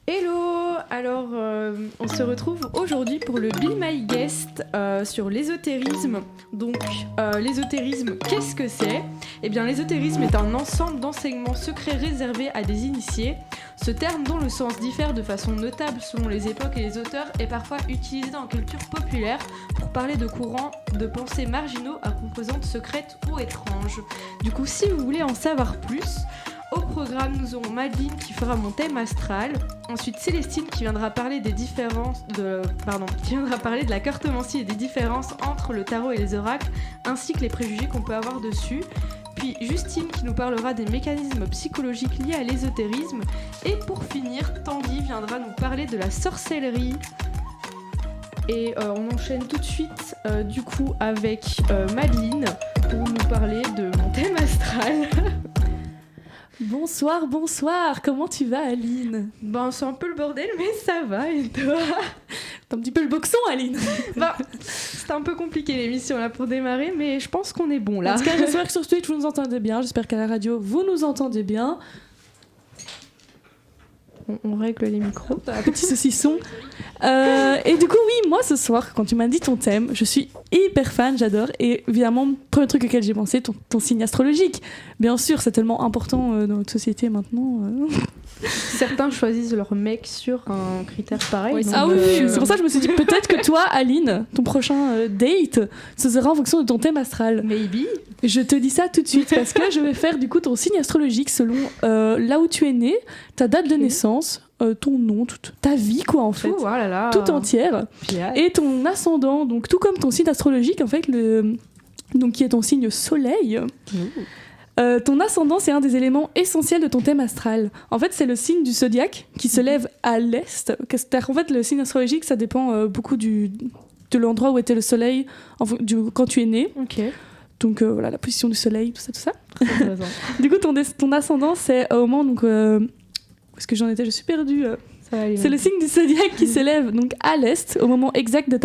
Hello. Alors, on se retrouve aujourd'hui pour le Be My Guest sur l'ésotérisme. Donc, l'ésotérisme, qu'est-ce que c'est ? Eh bien, l'ésotérisme est un ensemble d'enseignements secrets réservés à des initiés. Ce terme, dont le sens diffère de façon notable selon les époques et les auteurs, est parfois utilisé en culture populaire pour parler de courants de pensée marginaux à composantes secrètes ou étranges. Du coup, si vous voulez en savoir plus, au programme, nous aurons Madeleine qui fera mon thème astral. Ensuite, Célestine qui viendra parler de la cartomancie et des différences entre le tarot et les oracles, ainsi que les préjugés qu'on peut avoir dessus. Puis Justine qui nous parlera des mécanismes psychologiques liés à l'ésotérisme. Et pour finir, Tanguy viendra nous parler de la sorcellerie. Et on enchaîne tout de suite du coup avec Madeleine pour nous parler de mon thème astral. Bonsoir, comment tu vas Aline ? Ben c'est un peu le bordel mais ça va, et toi ? T'es un petit peu le boxon Aline. Bah, c'était un peu compliqué l'émission là pour démarrer, mais je pense qu'on est bon là. En tout cas j'espère que sur Twitch vous nous entendez bien, j'espère qu'à la radio vous nous entendez bien. On règle les micros. Un petit saucisson. Et du coup, oui, moi ce soir, quand tu m'as dit ton thème, je suis hyper fan, j'adore. Et évidemment, le premier truc auquel j'ai pensé, ton signe astrologique. Bien sûr, c'est tellement important dans notre société maintenant. Certains choisissent leur mec sur un critère pareil. Oui, donc, c'est pour ça que je me suis dit peut-être que toi, Aline, ton prochain date, ce sera en fonction de ton thème astral. Maybe. Je te dis ça tout de suite parce que je vais faire du coup ton signe astrologique selon là où tu es né, ta date de naissance, ton nom, toute ta vie quoi en fait, oh là là. tout entière, et ton ascendant, donc tout comme ton signe astrologique en fait, donc qui est ton signe soleil. Ton ascendant, c'est un des éléments essentiels de ton thème astral. En fait, c'est le signe du zodiaque qui se lève à l'est. En fait, le signe astrologique, ça dépend beaucoup de l'endroit où était le soleil quand tu es né. Ok. Donc voilà, la position du soleil, tout ça. Du coup, ton ascendant, c'est au moment donc où est-ce que j'en étais ? Je suis perdue. C'est le signe du zodiaque qui s'élève donc à l'est au moment exact de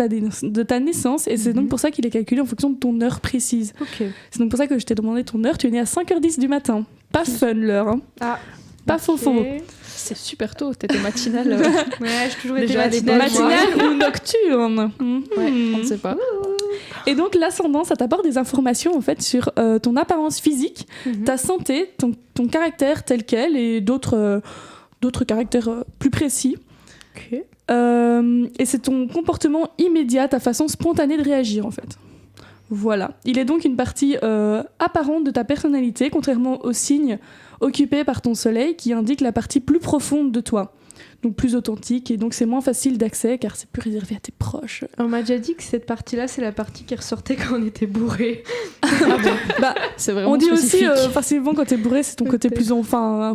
ta naissance, et c'est donc pour ça qu'il est calculé en fonction de ton heure précise. Okay. C'est donc pour ça que je t'ai demandé ton heure. Tu es né à 5h10 du matin. Pas fun l'heure. Hein. Ah. Pas faux. C'est super tôt, t'étais matinale. Ouais, j'ai toujours été matinale ou nocturne. Ouais, on ne sait pas. Et donc l'ascendant, ça t'apporte des informations en fait sur ton apparence physique, ta santé, ton caractère tel quel, et d'autres caractères plus précis. Okay. Et c'est ton comportement immédiat, ta façon spontanée de réagir en fait. Voilà. Il est donc une partie apparente de ta personnalité, contrairement au signe occupé par ton soleil qui indique la partie plus profonde de toi. Donc plus authentique, et donc c'est moins facile d'accès car c'est plus réservé à tes proches. On m'a déjà dit que cette partie-là, c'est la partie qui ressortait quand on était bourré. Bah, c'est vraiment on dit spécifique. aussi facilement quand t'es bourré, c'est ton côté plus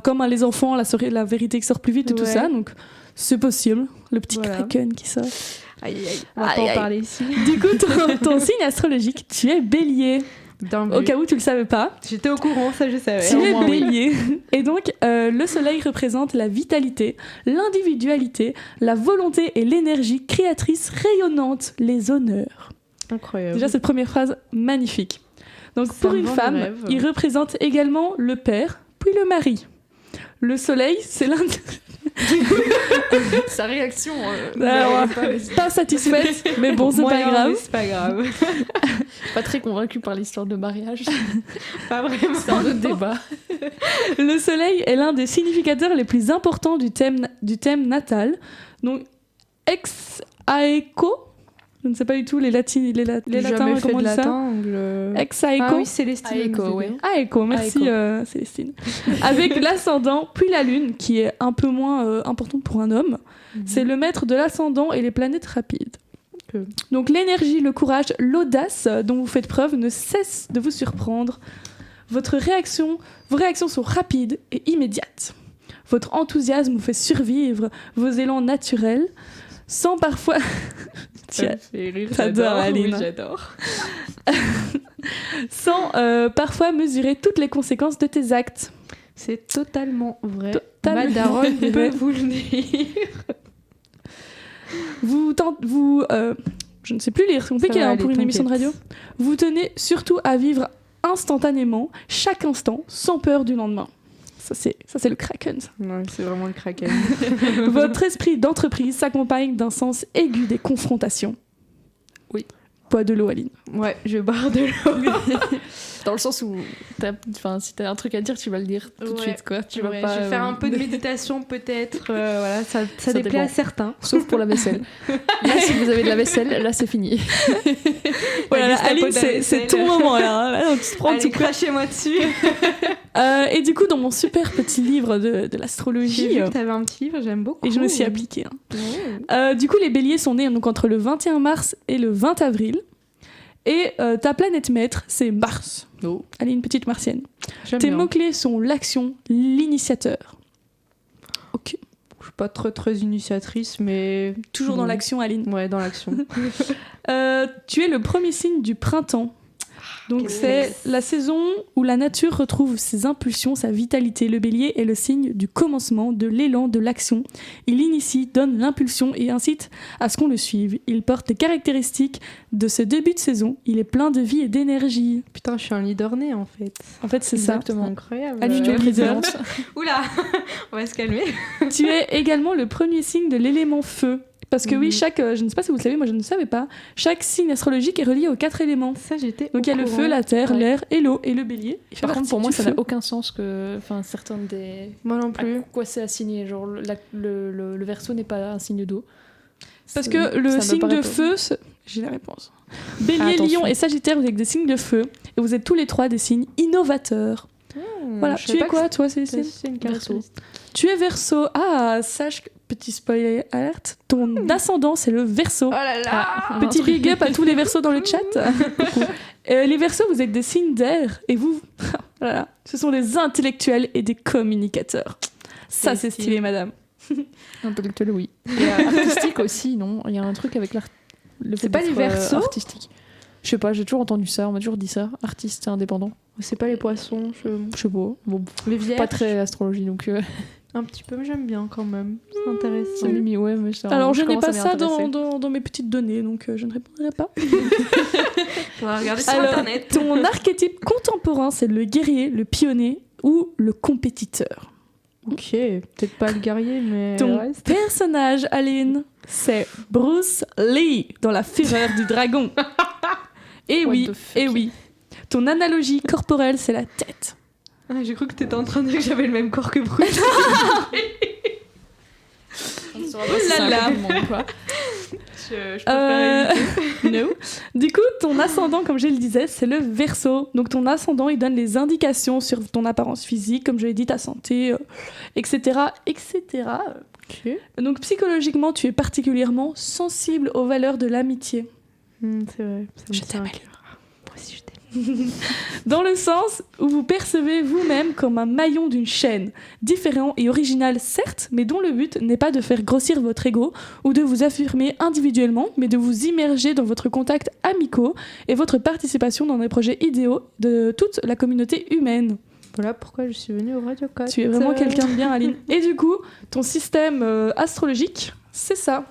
comme les enfants, la vérité qui sort plus vite et tout ça, donc c'est possible. Le petit kraken qui sort. Aïe, on va pas en parler ici. Du coup, ton signe astrologique, tu es bélier. Au cas où tu le savais pas. J'étais au courant, ça je savais. Tu es bélier. Et donc, le soleil représente la vitalité, l'individualité, la volonté et l'énergie créatrice rayonnante, les honneurs. Incroyable. Déjà, cette première phrase, magnifique. Donc, ça pour une femme, il représente également le père, puis le mari. Le soleil, c'est l'un... Sa réaction pas satisfaite, mais bon, c'est pas grave. C'est pas grave. Pas très convaincue par l'histoire de mariage. Pas vraiment. C'est un autre débat. Le soleil est l'un des significateurs les plus importants du thème natal. Donc, ex aequo, je ne sais pas du tout les latins comment on dit ça. Ex aequo. Ah oui, Célestine. Aequo, oui. Aequo, merci Célestine. Avec l'ascendant, puis la lune, qui est un peu moins importante pour un homme. C'est le maître de l'ascendant et les planètes rapides. Donc l'énergie, le courage, l'audace dont vous faites preuve ne cessent de vous surprendre. Vos réactions sont rapides et immédiates. Votre enthousiasme vous fait survivre vos élans naturels, sans parfois... Ça me fait rire, j'adore, Aline. Oui, j'adore. Sans parfois mesurer toutes les conséquences de tes actes. C'est totalement vrai. Ma daronne peut vous le dire. Je ne sais plus lire, c'est compliqué pour une émission de radio. Vous tenez surtout à vivre instantanément, chaque instant, sans peur du lendemain. Ça, c'est le Kraken. Ça. Ouais, c'est vraiment le Kraken. Votre esprit d'entreprise s'accompagne d'un sens aigu des confrontations. Oui. Bois de l'eau, Aline. Ouais, je bois de l'eau. Dans le sens où si t'as un truc à dire, tu vas le dire tout de suite, quoi. Tu vas pas, je vais faire un peu de méditation peut-être. Voilà, ça déplaît dépend. à certains. Sauf pour la vaisselle. Là, si vous avez de la vaisselle, là, c'est fini. Voilà, Aline, c'est ton moment là. Là, tu te prends Allez, crachez-moi dessus. Et du coup, dans mon super petit livre de J'ai l'astrologie, vu que t'avais un petit livre, j'aime beaucoup. et je me suis appliquée. Ouais. Du coup, les béliers sont nés donc, entre le 21 mars et le 20 avril. Et ta planète maître, c'est Mars. Oh. Elle est une petite martienne. J'aime Tes bien. mots-clés sont l'action, l'initiateur. Ok. Je suis pas très initiatrice, mais... Toujours dans l'action, Aline. Ouais, dans l'action. Tu es le premier signe du printemps. Donc Yes. c'est la saison où la nature retrouve ses impulsions, sa vitalité. Le bélier est le signe du commencement, de l'élan, de l'action. Il initie, donne l'impulsion et incite à ce qu'on le suive. Il porte les caractéristiques de ce début de saison. Il est plein de vie et d'énergie. Putain, je suis un leader né, en fait. En fait, c'est C'est Exactement. incroyable. Aline, tu es présidente. Oula, on va se calmer. Tu es également le premier signe de l'élément feu. Parce que oui, je ne sais pas si vous le savez, moi je ne savais pas, chaque signe astrologique est relié aux 4 éléments. Ça, j'étais Donc il y a le feu, la terre, Ouais. l'air et l'eau. Et le bélier, il fait Par contre, partie pour moi, du ça feu. n'a aucun sens que certains des... Moi non plus. À quoi c'est assigné? Genre, le Verseau n'est pas un signe d'eau. Parce Ça que me le signe paraît de pas- feu, j'ai la réponse. Bélier, Attention. Lion et Sagittaire, vous êtes des signes de feu. Et vous êtes tous les 3 des signes innovateurs. Voilà, tu es quoi toi, Cécile? C'est une Verseau. caractéristique. Tu es Verseau. Ah, sache, petit spoiler alerte, ton ascendant c'est le Verseau. Oh là là. Petit big up à tous les Verseaux dans le chat. Les Verseaux, vous êtes des signes d'air. Et vous, voilà, ce sont des intellectuels et des communicateurs. Ça, c'est stylé, madame. Intellectuel, oui. Et artistique aussi, non? Il y a un truc avec le fait C'est pas les d'être, Verseaux artistique. Je sais pas, j'ai toujours entendu ça, on m'a toujours dit ça. Artiste indépendant. C'est pas les poissons. Je sais pas. Bon, Les vierges. pas très astrologie, donc Un petit peu, mais j'aime bien quand même. C'est intéressant. c'est mimi, ouais, mais ça, Alors, je n'ai commence à pas ça m'intéresser. dans mes petites données, donc je ne répondrai pas. On va regarder sur Alors, internet. ton archétype contemporain, c'est le guerrier, le pionnier ou le compétiteur. Ok, peut-être pas le guerrier, mais. Ton le reste. personnage, Aline, c'est Bruce Lee dans La Fureur du Dragon. Et What oui, the fuck. et oui. Ton analogie corporelle, c'est la tête. Ah, j'ai cru que t'étais en train de dire que j'avais le même corps que Bruce. Oh là là. Je préfère No. Du coup, ton ascendant, comme je le disais, c'est le Verseau. Donc ton ascendant, il donne les indications sur ton apparence physique, comme je l'ai dit, ta santé, etc., etc. Ok. Donc psychologiquement, tu es particulièrement sensible aux valeurs de l'amitié. C'est vrai. Ça me Je tient t'aime, à cœur. Moi aussi, je t'aime. Dans le sens où vous percevez vous-même comme un maillon d'une chaîne, différent et original certes, mais dont le but n'est pas de faire grossir votre ego ou de vous affirmer individuellement, mais de vous immerger dans votre contact amicaux et votre participation dans des projets idéaux de toute la communauté humaine. Voilà pourquoi je suis venue au Radio Code. Tu es vraiment quelqu'un de bien, Aline. Et du coup, ton système astrologique, c'est ça.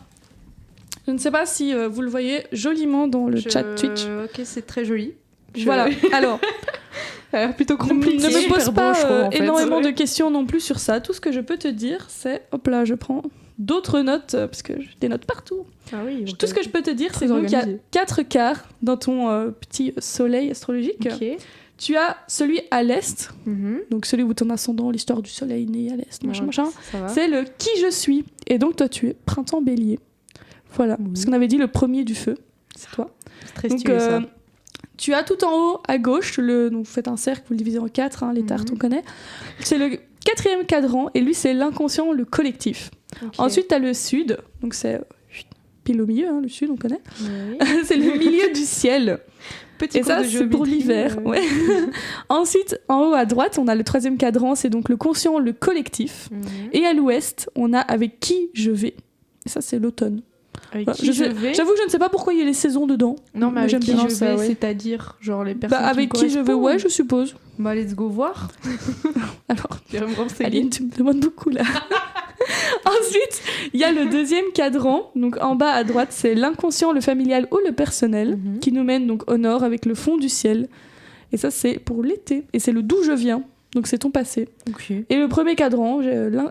Je ne sais pas si vous le voyez joliment dans le chat Twitch. Ok, c'est très joli. Voilà, alors... Ça a l'air plutôt Ne compliqué. me pose Super pas beau, je trouve, en fait. énormément Ouais. de questions non plus sur ça. Tout ce que je peux te dire, c'est... Hop là, je prends d'autres notes, parce que j'ai des notes partout. Ah oui, Tout ce que je peux te dire, Très c'est qu'il y a organisé. 4 quarts dans ton petit soleil astrologique. Ok. Tu as celui à l'est, Mhm. donc celui où ton ascendant, l'histoire du soleil né à l'est, machin, Ouais, machin. Ça va. C'est le qui je suis. Et donc toi, tu es printemps bélier. Voilà, Oui. parce qu'on avait dit le premier du feu, c'est toi. C'est très Donc, stylé ça. tu as tout en haut à gauche, donc vous faites un cercle, vous le divisez en 4, les tartes on connaît. C'est le 4e cadran et lui c'est l'inconscient, le collectif. Ok. Ensuite tu as le sud, donc c'est pile au milieu, le sud on connaît. Oui. C'est le milieu du ciel. Petit Et cours ça de c'est pour géométrie, l'hiver. Ouais. Ensuite en haut à droite on a le 3e cadran, c'est donc le conscient, le collectif. Mhm. Et à l'ouest on a avec qui je vais. Et ça c'est l'automne. Avec Voilà, qui je sais- vais J'avoue que je ne sais pas pourquoi il y a les saisons dedans. Non, mais avec j'aime qui bien je ça, vais, ouais. c'est-à-dire genre les personnes Bah, avec me qui je veux, correspondent. ouais, je suppose. Bah, let's go voir. Alors, Je vais me renseigner. Aline, tu me demandes beaucoup là. Ensuite, il y a le 2e cadran. Donc en bas à droite, c'est l'inconscient, le familial ou le personnel, Mhm. qui nous mène donc au nord avec le fond du ciel. Et ça, c'est pour l'été. Et c'est le d'où je viens. Donc c'est ton passé. Okay. Et le premier cadran,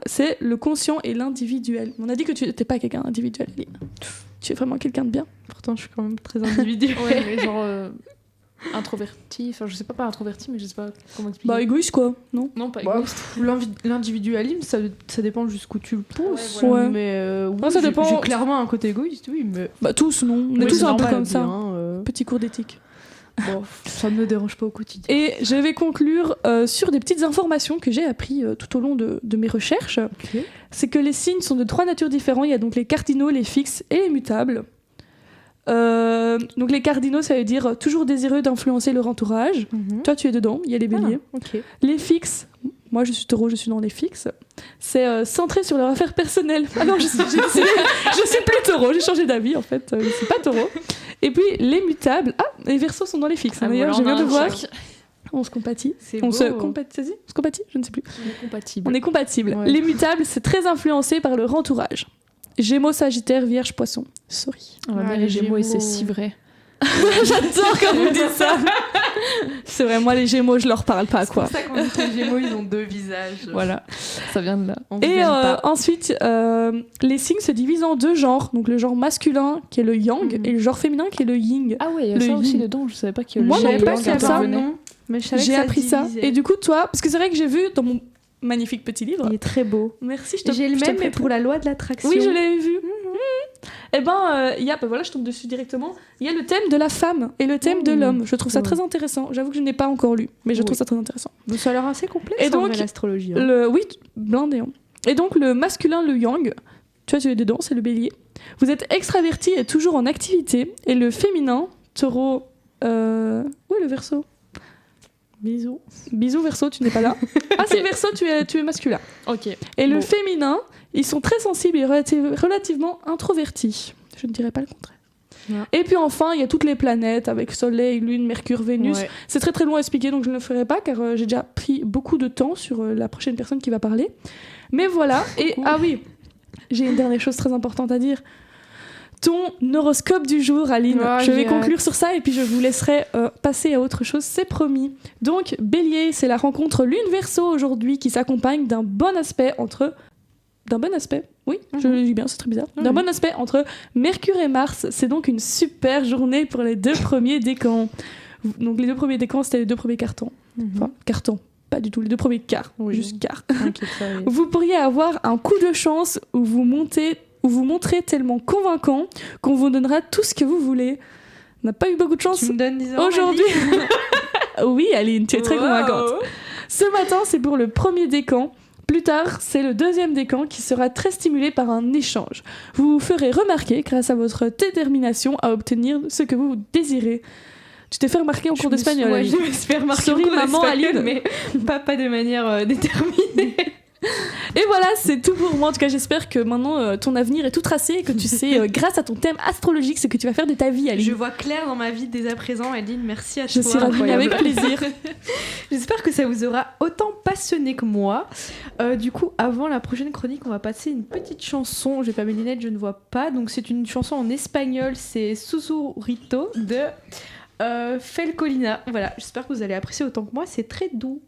c'est le conscient et l'individuel. On a dit que tu n'étais pas quelqu'un d'individuel, Aline. Tu es vraiment quelqu'un de bien. Pourtant, je suis quand même très individuelle. Ouais, mais genre introverti, enfin je sais pas introverti, mais je sais pas comment expliquer. Bah égoïste quoi, non? Non, pas Bah, égoïste. l'individualisme, ça dépend jusqu'où tu le pousses. Ouais, voilà. Mais oui, ça dépend. J'ai clairement un côté égoïste, oui. Mais... Bah tous, non. On est Oui, tous c'est un peu normal, comme ça. bien, Petit cours d'éthique. Bon, ça ne me dérange pas au quotidien. Et je vais conclure sur des petites informations que j'ai apprises tout au long de mes recherches. Okay. C'est que les signes sont de 3 natures différentes. Il y a donc les cardinaux, les fixes et les mutables. Donc les cardinaux, ça veut dire toujours désireux d'influencer leur entourage. Toi, tu es dedans. Il y a les béliers. Okay. Les fixes, moi je suis taureau, je suis dans les fixes. C'est centré sur leur affaire personnelle. Ah non, je suis plus taureau. J'ai changé d'avis en fait. Je suis pas taureau. Et puis les mutables. Ah, les versos sont dans les fixes. D'ailleurs, je viens de voir. On se compatit. On se compatit, je ne sais plus. On est compatibles. Ouais. Les mutables, c'est très influencé par leur entourage. Gémeaux, Sagittaire, Vierge, Poisson. Sorry. Les Gémeaux, et c'est si vrai. J'adore quand vous dites ça. C'est vrai, moi les Gémeaux, je leur parle pas quoi. C'est pour ça qu'on dit que les Gémeaux, ils ont 2 visages. Voilà. Ça vient de là. Et ensuite, les signes se divisent en 2 genres. Donc le genre masculin qui est le yang et le genre féminin qui est le yin. Ah ouais, il y a ça aussi dedans. Je savais pas qu'il y Moi, avait je savais pas qu'il y avait ça. Non. Mais J'ai appris ça. Et du coup, toi, parce que c'est vrai que j'ai vu dans mon magnifique petit livre. Il est très beau. Merci, J'ai le même, mais pour la loi de l'attraction. Oui, je l'ai vu. Et il y a, voilà, je tombe dessus directement. Il y a le thème de la femme et le thème de l'homme. Je trouve ça très intéressant. J'avoue que je n'ai pas encore lu, mais je trouve ça très intéressant. Donc ça a l'air assez complexe. Et donc l'astrologie. Hein. Oui, blindé. Et donc le masculin, le yang, tu vois, tu es dedans, c'est le bélier. Vous êtes extraverti et toujours en activité. Et le féminin, taureau, où est le verseau? Bisous verseau, tu n'es pas là. Ah c'est verseau, tu es masculin. Ok. Et le féminin, ils sont très sensibles et relativement introvertis. Je ne dirais pas le contraire. Ouais. Et puis enfin, il y a toutes les planètes avec Soleil, Lune, Mercure, Vénus. Ouais. C'est très très long à expliquer, donc je ne le ferai pas car j'ai déjà pris beaucoup de temps sur la prochaine personne qui va parler. Mais voilà. Et ah oui, j'ai une dernière chose très importante à dire. Ton horoscope du jour, Aline. Je vais conclure sur ça et puis je vous laisserai passer à autre chose, c'est promis. Donc, Bélier, c'est la rencontre Lune-Verseau aujourd'hui qui s'accompagne d'un bon aspect entre... D'un bon aspect, oui, je le dis bien, c'est très bizarre. D'un bon aspect entre Mercure et Mars. C'est donc une super journée pour les 2 premiers décans. Donc, les 2 premiers décans, c'était les 2 premiers cartons. Enfin, cartons. Pas du tout, les 2 premiers quarts, juste quarts. Vous pourriez avoir un coup de chance où vous montrez tellement convaincant qu'on vous donnera tout ce que vous voulez. On n'a pas eu beaucoup de chance tu me donnes 10 ans aujourd'hui. Oui, Aline, tu es très convaincante. Ce matin, c'est pour le premier décan. Plus tard, c'est le 2e décan qui sera très stimulé par un échange. Vous vous ferez remarquer grâce à votre détermination à obtenir ce que vous désirez. Tu t'es fait remarquer en cours d'espagnol. Ouais, je me suis fait remarquer en cours maman, d'espagnol, Aline. mais pas de manière déterminée. Et voilà, c'est tout pour moi. En tout cas, j'espère que maintenant ton avenir est tout tracé et que tu sais, grâce à ton thème astrologique, ce que tu vas faire de ta vie, Aline. Je vois clair dans ma vie dès à présent, Aline. Merci à toi. Je suis ravie, avec plaisir. J'espère que ça vous aura autant passionné que moi. Du coup, avant la prochaine chronique, on va passer une petite chanson. J'ai pas mes lunettes, je ne vois pas. Donc, c'est une chanson en espagnol. C'est Susurrito de Felcolina. Voilà, j'espère que vous allez apprécier autant que moi. C'est très doux.